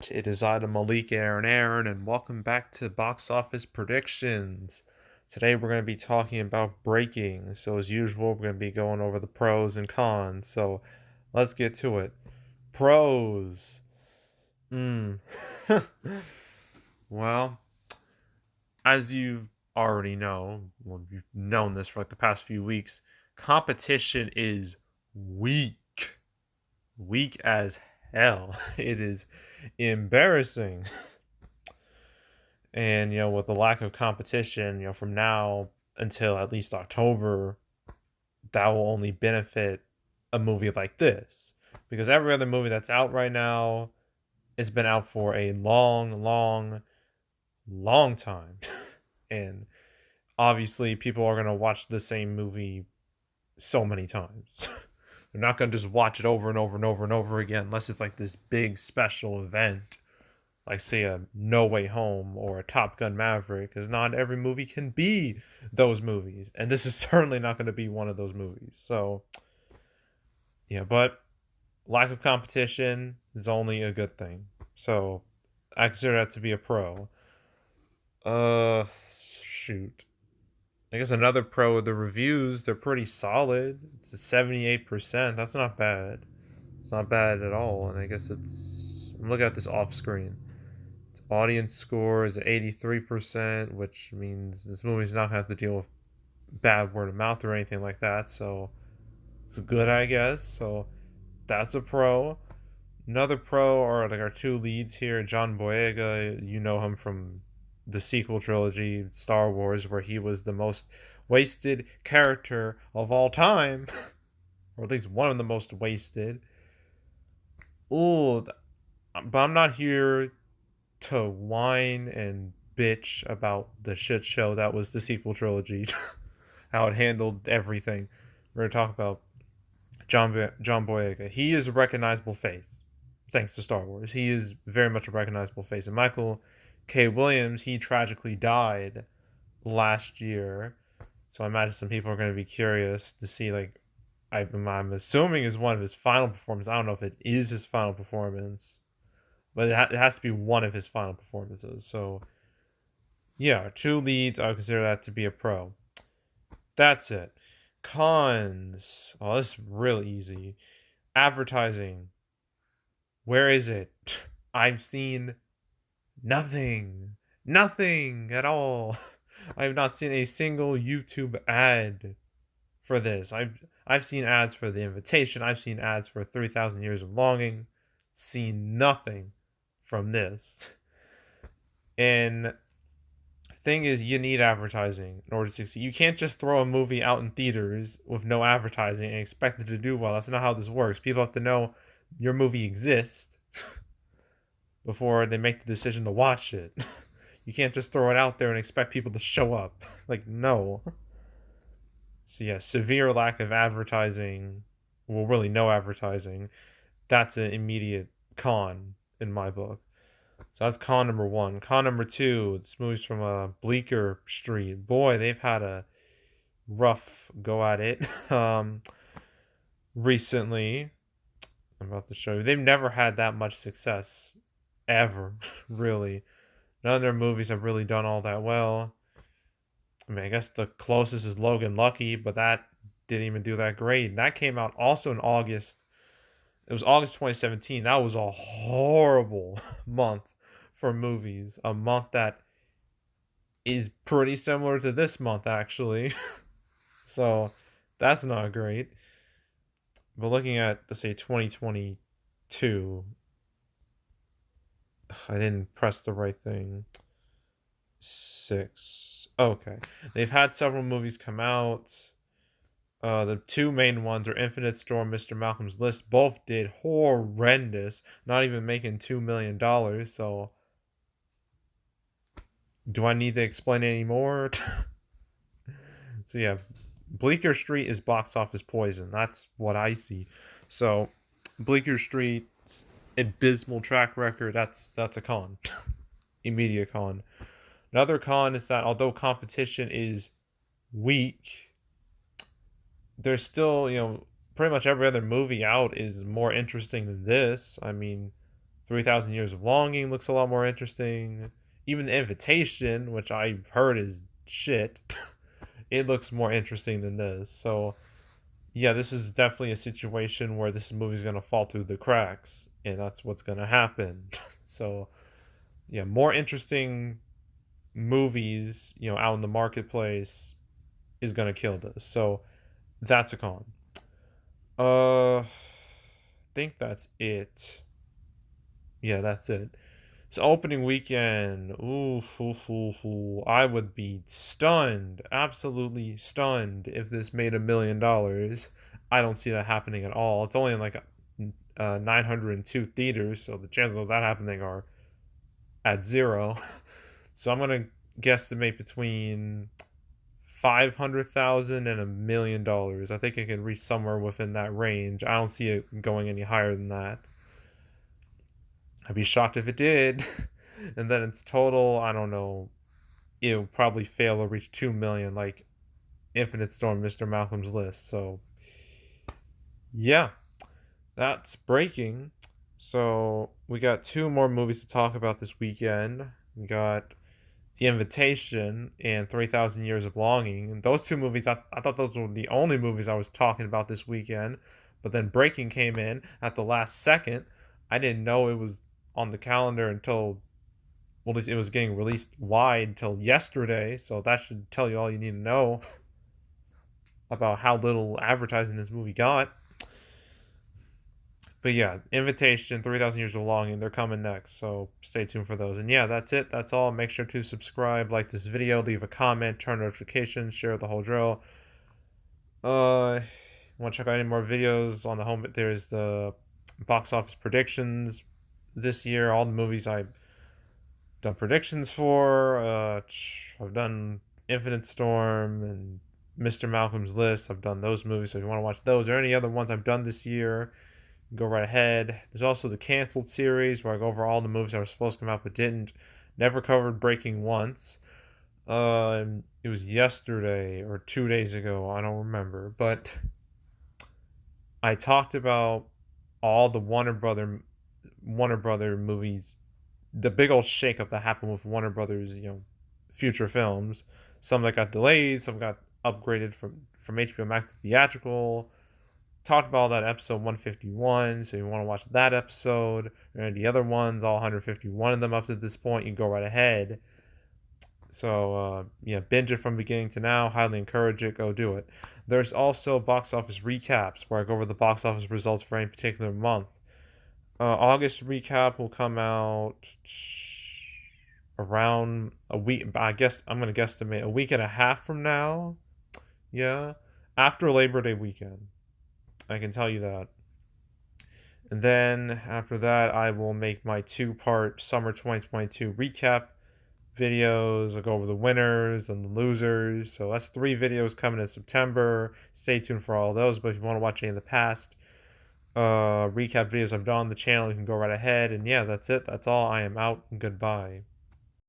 It is I, the Malik Aaron, and welcome back to Box Office Predictions. Today we're going to be talking about Breaking. So, as usual, we're going to be going over the pros and cons. So, let's get to it. Pros. Hmm. Well, as you already know, well, you've known this for like the past few weeks, competition is weak. Weak as hell. It is embarrassing. And with the lack of competition, from now until at least October, that will only benefit a movie like this. Because every other movie that's out right now has been out for a long, long, long time. And obviously people are gonna watch the same movie so many times. They're not gonna just watch it over and over and over and over again unless it's like this big special event, like say a No Way Home or a Top Gun Maverick, because not every movie can be those movies, and this is certainly not going to be one of those movies. So yeah, but lack of competition is only a good thing. So I consider that to be a pro. Shoot. I guess another pro, the reviews, they're pretty solid. It's a 78%. That's not bad. It's not bad at all. And I guess I'm looking at this off screen. Audience score is 83%, which means this movie's not gonna have to deal with bad word of mouth or anything like that. So it's good, I guess. So that's a pro. Another pro are like our two leads here. John Boyega, you know him from the sequel trilogy, Star Wars, where he was the most wasted character of all time, or at least one of the most wasted. Ooh, but I'm not here to whine and bitch about the shit show that was the sequel trilogy, how it handled everything. We're gonna talk about John Boyega. He is a recognizable face, thanks to Star Wars. He is very much a recognizable face. And Michael K. Williams, he tragically died last year, so I imagine some people are going to be curious to see like I'm assuming is one of his final performances. I don't know if it is his final performance, but it has to be one of his final performances. So yeah, two leads. I would consider that to be a pro. That's it. Cons. Oh, this is really easy. Advertising. Where is it? I've seen nothing. Nothing at all. I have not seen a single YouTube ad for this. I've seen ads for The Invitation. I've seen ads for 3,000 Years of Longing. Seen nothing from this. And thing is, you need advertising in order to succeed. You can't just throw a movie out in theaters with no advertising and expect it to do well. That's not how this works. People have to know your movie exists before they make the decision to watch it. You can't just throw it out there and expect people to show up. Like, no. So, yeah, severe lack of advertising, well, really no advertising. That's an immediate con in my book. So that's con number one. Con number two, this movie's from Bleecker Street. Boy, they've had a rough go at it recently. I'm about to show you. They've never had that much success ever, really. None of their movies have really done all that well. I mean, I guess the closest is Logan Lucky, but that didn't even do that great. And that came out also in August. It was August 2017. That was a horrible month for movies. A month that is pretty similar to this month, actually. So that's not great. But looking at, let's say, 2022, I didn't press the right thing. Six. Okay. They've had several movies come out. The two main ones are Infinite Storm, Mr. Malcolm's List. Both did horrendous, not even making $2 million. So, do I need to explain any more? So yeah, Bleecker Street is box office poison. That's what I see. So, Bleecker Street, abysmal track record. That's a con, immediate con. Another con is that although competition is weak, there's still pretty much every other movie out is more interesting than this. I mean, 3,000 Years of Longing looks a lot more interesting. Even The Invitation, which I've heard is shit, it looks more interesting than this. So, yeah, this is definitely a situation where this movie's going to fall through the cracks, and that's what's going to happen. So, yeah, more interesting movies, out in the marketplace is going to kill this. So, that's a con. I think that's it. Yeah, that's it. So opening weekend, I would be stunned, absolutely stunned if this made $1 million. I don't see that happening at all. It's only in like 902 theaters, so the chances of that happening are at zero. So I'm gonna guesstimate between 500,000 and $1 million. I think it can reach somewhere within that range. I don't see it going any higher than that. I'd be shocked if it did. And then its total, I don't know, it'll probably fail or reach 2 million like Infinite Storm, Mr. Malcolm's List. So, yeah, that's breaking. So, we got two more movies to talk about this weekend. We got The Invitation and 3,000 Years of Longing. And those two movies, I thought those were the only movies I was talking about this weekend. But then Breaking came in at the last second. I didn't know it was on the calendar until, well, at least it was getting released wide until yesterday. So that should tell you all you need to know about how little advertising this movie got. But yeah, Invitation, 3,000 Years of Longing, they're coming next, so stay tuned for those. And yeah, that's it. That's all. Make sure to subscribe, like this video, leave a comment, turn notifications, share the whole drill. Want to check out any more videos on the home? There's the box office predictions this year. All the movies I've done predictions for. I've done Infinite Storm and Mr. Malcolm's List. I've done those movies, so if you want to watch those or any other ones I've done this year, go right ahead. There's also the canceled series where I go over all the movies that were supposed to come out but didn't. Never covered Breaking once. It was yesterday or 2 days ago. I don't remember, but I talked about all the Warner Brother movies, the big old shakeup that happened with Warner Brothers, future films. Some that got delayed, some got upgraded from HBO Max to theatrical. Talked about that episode 151, so you want to watch that episode and the other ones, all 151 of them up to this point, you can go right ahead. So binge it from beginning to now. Highly encourage it. Go do it. There's also box office recaps where I go over the box office results for any particular month. August recap will come out around a week. I guess I'm gonna guesstimate a week and a half from now. Yeah, after Labor Day weekend. I can tell you that. And then after that, I will make my two-part summer 2022 recap videos. I'll go over the winners and the losers. So that's 3 videos coming in September. Stay tuned for all of those. But if you want to watch any of the past recap videos I've done on the channel, you can go right ahead. And yeah, that's it. That's all. I am out. Goodbye.